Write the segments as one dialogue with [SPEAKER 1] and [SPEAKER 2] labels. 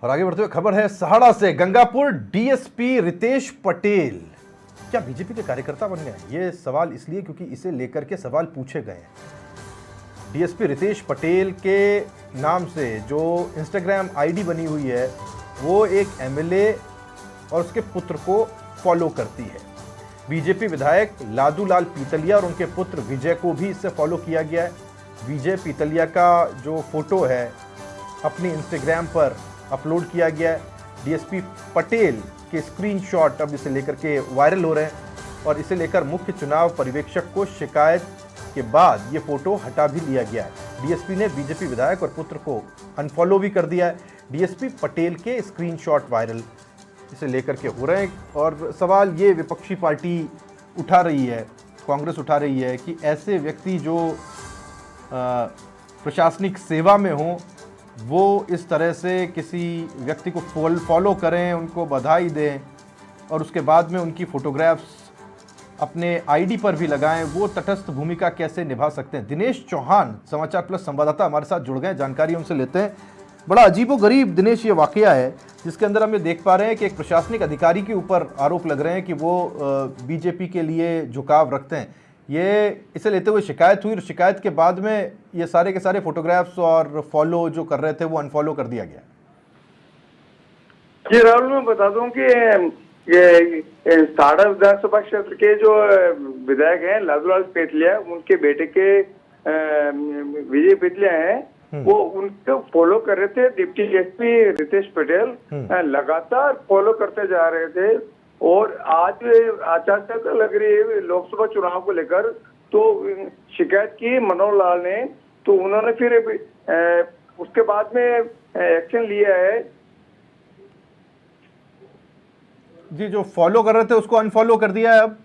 [SPEAKER 1] और आगे बढ़ते हुए खबर है सहाड़ा से। गंगापुर डीएसपी रितेश पटेल क्या बीजेपी के कार्यकर्ता बन गए? ये सवाल इसलिए क्योंकि इसे लेकर के सवाल पूछे गए हैं। डीएसपी रितेश पटेल के नाम से जो इंस्टाग्राम आईडी बनी हुई है वो एक एमएलए और उसके पुत्र को फॉलो करती है। बीजेपी विधायक लादूलाल पीतलिया और उनके पुत्र विजय को भी इससे फॉलो किया गया है। विजय पीतलिया का जो फोटो है अपनी इंस्टाग्राम पर अपलोड किया गया है। डीएसपी पटेल के स्क्रीनशॉट अब इसे लेकर के वायरल हो रहे हैं और इसे लेकर मुख्य चुनाव पर्यवेक्षक को शिकायत के बाद ये फोटो हटा भी लिया गया है। डीएसपी ने बीजेपी विधायक और पुत्र को अनफॉलो भी कर दिया है। डीएसपी पटेल के स्क्रीनशॉट वायरल इसे लेकर के हो रहे हैं और सवाल ये विपक्षी पार्टी उठा रही है, कांग्रेस उठा रही है कि ऐसे व्यक्ति जो प्रशासनिक सेवा में हों वो इस तरह से किसी व्यक्ति को फॉलो करें, उनको बधाई दें और उसके बाद में उनकी फ़ोटोग्राफ्स अपने आईडी पर भी लगाएं, वो तटस्थ भूमिका कैसे निभा सकते हैं? दिनेश चौहान समाचार प्लस संवाददाता हमारे साथ जुड़ गए, जानकारी उनसे लेते हैं। बड़ा अजीबोगरीब दिनेश ये वाकया है जिसके अंदर हम ये देख पा रहे हैं कि एक प्रशासनिक अधिकारी के ऊपर आरोप लग रहे हैं कि वो बीजेपी के लिए झुकाव रखते हैं। ये इसे लेते हुए शिकायत हुई और शिकायत के बाद में ये सारे के सारे फोटोग्राफ्स और फॉलो जो कर रहे थे वो अनफॉलो कर दिया गया।
[SPEAKER 2] जी राहुल, मैं बता दूं कि ये सहाड़ा विधानसभा क्षेत्र के जो विधायक हैं लादूलाल पेतलिया, उनके बेटे के विजय पेतलिया हैं, वो उनको फॉलो कर रहे थे। डिप्टी एसपी रितेश पटेल लगातार फॉलो करते जा रहे थे और आज आचार संहिता लग रही है लोकसभा चुनाव को लेकर, तो शिकायत की मनोहर लाल ने, तो उन्होंने फिर उसके बाद में एक्शन लिया है।
[SPEAKER 1] जी, जो फॉलो कर रहे थे उसको अनफॉलो कर दिया है अब।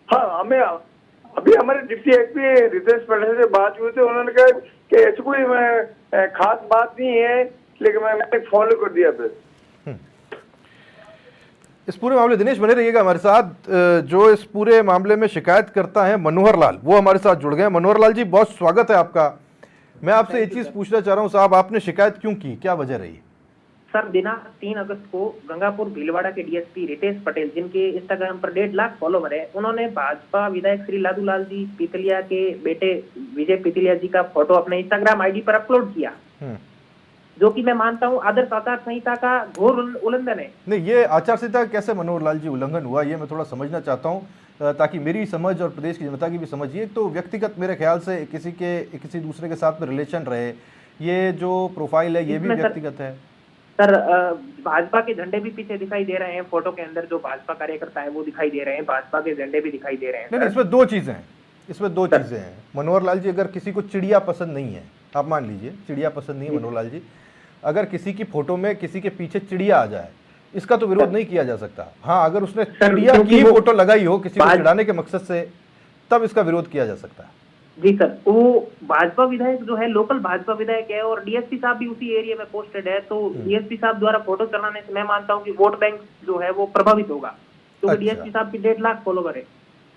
[SPEAKER 2] हाँ, हमें अभी हमारे डिप्टी एसपी रितेश पटेल से बात हुई थी, उन्होंने कहा कि ऐसी कोई खास बात नहीं है, लेकिन मैंने फॉलो कर दिया फिर।
[SPEAKER 1] इस पूरे मामले दिनेश बने रहिएगा हमारे साथ। जो इस पूरे मामले में शिकायत करता है मनोहर लाल, वो हमारे साथ जुड़ गए। मनोहर लाल जी, बहुत स्वागत है आपका। मैं आपसे एक चीज पूछना चाह रहा हूँ साहब, आपने शिकायत क्यों की, क्या वजह रही?
[SPEAKER 3] सर, दिनांक 3 अगस्त को गंगापुर भीलवाड़ा के डीएसपी रितेश पटेल, जिनके इंस्टाग्राम पर 1.5 लाख फॉलोवर है, उन्होंने भाजपा विधायक श्री लादूलाल जी पीतलिया के बेटे विजय पीतलिया जी का फोटो अपने इंस्टाग्राम आईडी पर अपलोड किया, जो कि मैं मानता हूं आदर्श आचार संहिता का घोर उल्लंघन है।
[SPEAKER 1] नहीं, ये आचार संहिता कैसे मनोहर लाल जी उल्लंघन हुआ, ये मैं थोड़ा समझना चाहता हूँ ताकि मेरी समझ और प्रदेश की जनता की भी समझिए। तो व्यक्तिगत मेरे ख्याल से किसी दूसरे के साथ में रिलेशन रहे, ये जो प्रोफाइल है ये भी व्यक्तिगत है।
[SPEAKER 3] सर, भाजपा के झंडे भी पीछे दिखाई दे रहे हैं, फोटो के अंदर जो भाजपा कार्यकर्ता है वो दिखाई दे रहे हैं, भाजपा के झंडे भी दिखाई दे रहे हैं।
[SPEAKER 1] नहीं, इसमें दो चीजें हैं मनोहर लाल जी। अगर किसी को चिड़िया पसंद नहीं है, आप मान लीजिए चिड़िया पसंद नहीं है मनोहर लाल जी, अगर किसी की फोटो में किसी के पीछे चिड़िया आ जाए, इसका तो विरोध नहीं किया जा सकता। हाँ, अगर उसने चिड़िया की फोटो लगाई हो किसी को चिढ़ाने के मकसद से, तब इसका विरोध किया जा सकता है।
[SPEAKER 3] जी सर, वो भाजपा विधायक जो है, लोकल भाजपा विधायक है और डीएसपी साहब भी उसी एरिया में पोस्टेड है, तो डीएसपी साहब द्वारा फोटो चलाने से मैं मानता हूं कि वोट बैंक जो है वो प्रभावित होगा, क्योंकि डीएसपी साहब की 1.5 लाख फॉलोवर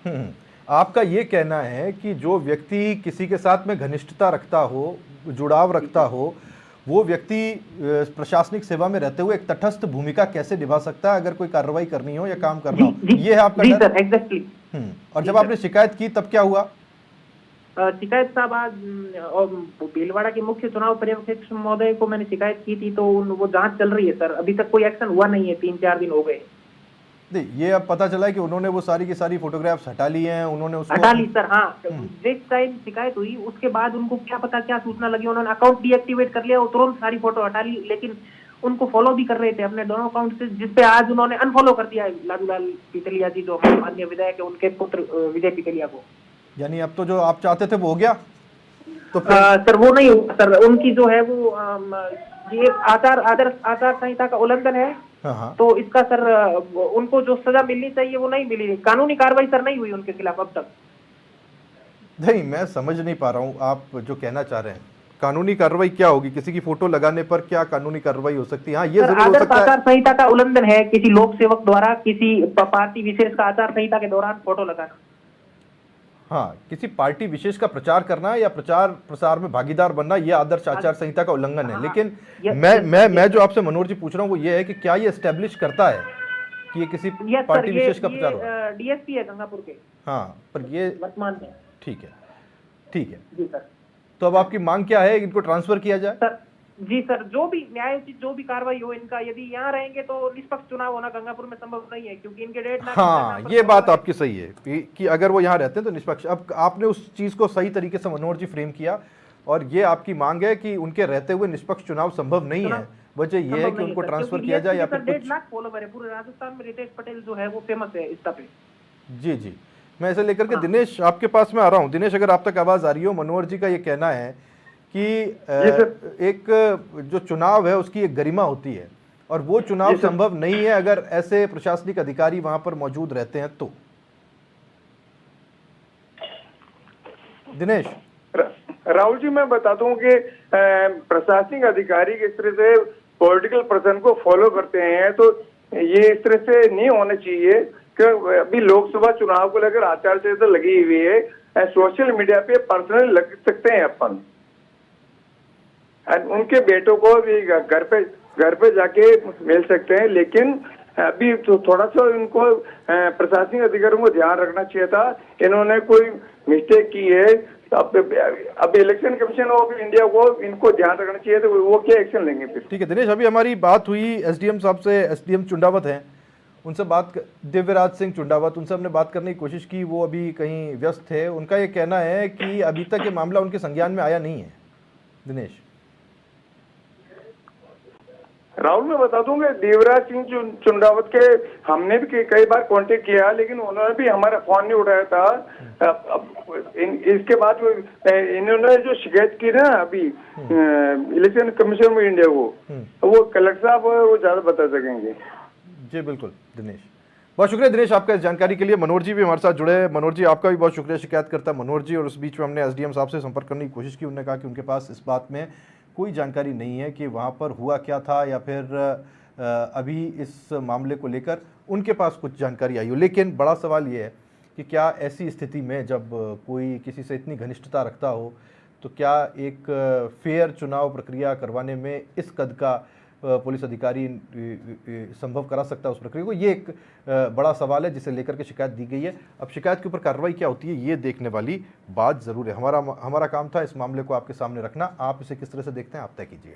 [SPEAKER 3] है।
[SPEAKER 1] आपका ये कहना है कि जो व्यक्ति किसी के साथ में घनिष्ठता रखता हो, जुड़ाव रखता हो, वो व्यक्ति प्रशासनिक सेवा में रहते हुए एक तटस्थ भूमिका कैसे निभा सकता है अगर कोई कार्रवाई करनी हो या काम करना हो? ये है आपका डर?
[SPEAKER 3] Sir, exactly.
[SPEAKER 1] और जब आपने शिकायत की तब क्या हुआ?
[SPEAKER 3] शिकायत साहब, आज भीलवाड़ा के मुख्य चुनाव पर्यवेक्षक महोदय को मैंने शिकायत की थी, तो वो जांच चल रही है सर। अभी तक कोई एक्शन हुआ नहीं है, 3-4 दिन हो गए।
[SPEAKER 1] नहीं, ये अब पता चला है कि उन्होंने वो सारी की सारी फोटोग्राफ्स हटा ली हैं, उन्होंने उसको
[SPEAKER 3] हटा ली सर। हाँ, नेक्स्ट टाइम शिकायत हुई उसके बाद उनको क्या पता क्या सूचना लगी, उन्होंने अकाउंट डीएक्टिवेट कर लिया और तुरंत सारी फोटो हटा ली। लेकिन उनको फॉलो भी कर रहे थे अपने दोनों अकाउंट से, जिसपे आज उन्होंने अनफॉलो कर दिया है लादूलाल पीतलिया जी, जो हमारे माननीय विधायक है, उनके पुत्र विजय पीतलिया को।
[SPEAKER 1] यानी अब तो जो आप चाहते थे वो हो गया? तो
[SPEAKER 3] सर, वो नहीं हुआ सर। उनकी जो है वो ये आचार संहिता का उल्लंघन है।
[SPEAKER 1] हाँ।
[SPEAKER 3] तो इसका सर उनको जो सजा मिलनी चाहिए वो नहीं मिली, कानूनी कार्रवाई सर नहीं हुई उनके खिलाफ अब तक।
[SPEAKER 1] नहीं, मैं समझ नहीं पा रहा हूँ आप जो कहना चाह रहे हैं। कानूनी कार्रवाई क्या होगी? किसी की फोटो लगाने पर क्या कानूनी कार्रवाई हो सकती है? हाँ, ये जरूर हो सकता है।
[SPEAKER 3] आचार संहिता का उल्लंघन है, किसी लोक सेवक द्वारा किसी पार्टी विशेष का आचार संहिता के दौरान फोटो लगाना।
[SPEAKER 1] हाँ, किसी पार्टी विशेष का प्रचार करना या प्रचार प्रसार में भागीदार बनना, ये आदर्श आचार संहिता का उल्लंघन है। लेकिन मैं जो आपसे मनोहर जी पूछ रहा हूँ वो ये है कि क्या ये एस्टेब्लिश करता है कि ये किसी पार्टी विशेष का प्रचार हो?
[SPEAKER 3] डीएसपी है गंगापुर के।
[SPEAKER 1] हाँ, पर ये
[SPEAKER 3] वर्तमान में।
[SPEAKER 1] ठीक है
[SPEAKER 3] जी सर।
[SPEAKER 1] तो अब आपकी मांग क्या है? इनको ट्रांसफर किया जाए?
[SPEAKER 3] सर जी सर, जो भी न्यायोचित जो भी कार्रवाई हो इनका, यदि यहाँ रहेंगे तो निष्पक्ष चुनाव होना गंगापुर में संभव नहीं है, क्योंकि इनके 1.5 लाख।
[SPEAKER 1] हाँ, ये बात आपकी सही है कि अगर वो यहाँ रहते हैं तो निष्पक्ष। अब आपने उस चीज को सही तरीके से मनोहर जी फ्रेम किया, और ये आपकी मांग है कि उनके रहते हुए निष्पक्ष चुनाव संभव नहीं है। वजह ये है कि उनको ट्रांसफर किया जाए या फिर
[SPEAKER 3] 1.5 लाख फॉलोवर है पूरे राजस्थान में। रितेश पटेल जो है वो फेमस है इंस्टा पे।
[SPEAKER 1] जी, मैं इसे लेकर के दिनेश आपके पास में आ रहा हूँ। दिनेश, अगर आप तक आवाज आ रही हो, मनोहर जी का ये कहना है कि एक जो चुनाव है उसकी एक गरिमा होती है, और वो चुनाव संभव नहीं है अगर ऐसे प्रशासनिक अधिकारी वहां पर मौजूद रहते हैं तो। दिनेश।
[SPEAKER 2] राहुल जी, मैं बताता हूँ कि प्रशासनिक अधिकारी इस तरह से पॉलिटिकल पर्सन को फॉलो करते हैं तो ये इस तरह से नहीं होना चाहिए। कि अभी लोकसभा चुनाव को लेकर आचार संहिता लगी हुई है, सोशल मीडिया पे पर्सनली लग सकते हैं अपन, उनके बेटों को भी घर पे जाके मिल सकते हैं। लेकिन अभी तो थोड़ा सा इनको प्रशासनिक अधिकारियों को ध्यान रखना चाहिए था। इन्होंने कोई मिस्टेक की है, अब इलेक्शन कमीशन ऑफ इंडिया को इनको ध्यान रखना चाहिए, तो वो क्या एक्शन लेंगे फिर?
[SPEAKER 1] ठीक है दिनेश, अभी हमारी बात हुई एसडीएम साहब से, एसडीएम चुंडावत हैं, उनसे दिव्यराज सिंह चुंडावत, उनसे हमने बात करने की कोशिश की, वो अभी कहीं व्यस्त थे। उनका ये कहना है कि अभी तक ये मामला उनके संज्ञान में आया नहीं है। दिनेश।
[SPEAKER 2] राहुल, मैं बता दूंगा, देवराज सिंह चुंडावत के हमने भी कई बार कांटेक्ट किया, लेकिन उन्होंने भी हमारा फोन नहीं उठाया था। इसके बाद इन्होंने जो शिकायत की ना अभी इलेक्शन कमीशन ऑफ इंडिया को, वो कलेक्टर साहब वो ज्यादा बता सकेंगे।
[SPEAKER 1] जी बिल्कुल दिनेश, बहुत शुक्रिया दिनेश आपका इस जानकारी के लिए। मनोहर जी भी हमारे साथ जुड़े हैं। मनोहर जी, आपका भी बहुत शुक्रिया शिकायत करता मनोहर जी। और उस बीच में हमने एसडीएम साहब से संपर्क करने की कोशिश की, उन्होंने कहा कि उनके पास इस बात में कोई जानकारी नहीं है कि वहाँ पर हुआ क्या था, या फिर अभी इस मामले को लेकर उनके पास कुछ जानकारी आई हो। लेकिन बड़ा सवाल ये है कि क्या ऐसी स्थिति में जब कोई किसी से इतनी घनिष्ठता रखता हो, तो क्या एक फेयर चुनाव प्रक्रिया करवाने में इस कद का पुलिस अधिकारी संभव करा सकता है उस प्रक्रिया को? ये एक बड़ा सवाल है जिसे लेकर के शिकायत दी गई है। अब शिकायत के ऊपर कार्रवाई क्या होती है ये देखने वाली बात ज़रूर है। हमारा काम था इस मामले को आपके सामने रखना। आप इसे किस तरह से देखते हैं आप तय कीजिए।